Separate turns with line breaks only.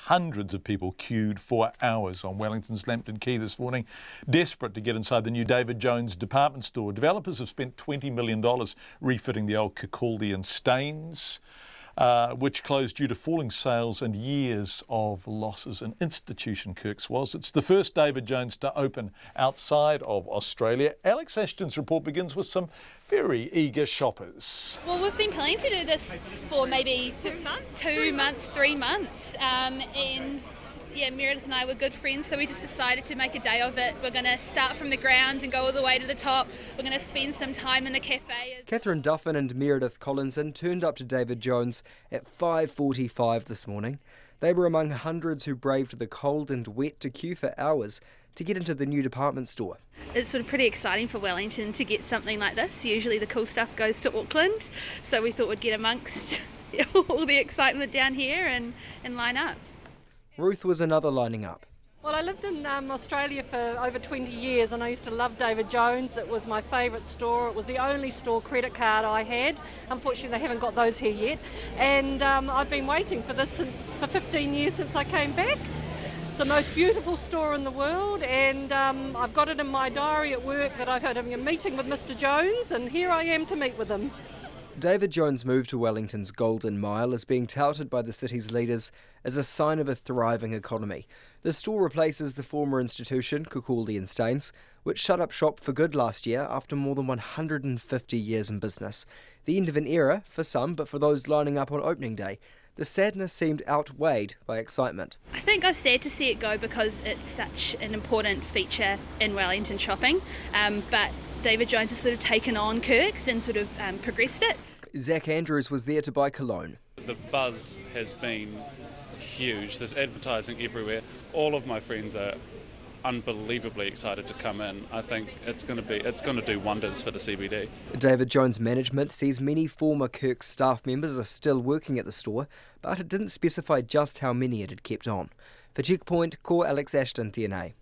Hundreds of people queued for hours on Wellington's Lambton Quay this morning, desperate to get inside the new David Jones department store. Developers have spent $20 million refitting the old Quay and Staines, which closed due to falling sales and years of losses. An institution, Kirk's was. It's the first David Jones to open outside of Australia. Alex Ashton's report begins with some very eager shoppers.
Well, we've been planning to do this for maybe 2 months, 3 months, and yeah, Meredith and I were good friends, so we just decided to make a day of it. We're going to start from the ground and go all the way to the top. We're going to spend some time in the cafe.
Catherine Duffin and Meredith Collinson turned up to David Jones at 5:45 this morning. They were among hundreds who braved the cold and wet to queue for hours to get into the new department store.
It's sort of pretty exciting for Wellington to get something like this. Usually the cool stuff goes to Auckland, so we thought we'd get amongst all the excitement down here and line up.
Ruth was another lining up.
Well, I lived in Australia for over 20 years and I used to love David Jones. It was my favourite store. It was the only store credit card I had. Unfortunately, they haven't got those here yet. And I've been waiting for this for 15 years since I came back. It's the most beautiful store in the world, and I've got it in my diary at work that I've had a meeting with Mr. Jones, and here I am to meet with him.
David Jones' move to Wellington's Golden Mile is being touted by the city's leaders as a sign of a thriving economy. The store replaces the former institution, Quay and Staines, which shut up shop for good last year after more than 150 years in business. The end of an era for some, but for those lining up on opening day, the sadness seemed outweighed by excitement.
I think I was sad to see it go because it's such an important feature in Wellington shopping, but David Jones has sort of taken on Kirk's and sort of progressed it.
Zach Andrews was there to buy cologne.
The buzz has been huge. There's advertising everywhere. All of my friends are unbelievably excited to come in. I think it's going to do wonders for the CBD.
David Jones management says many former Kirk staff members are still working at the store, but it didn't specify just how many it had kept on. For Checkpoint, Alex Ashton, TNA.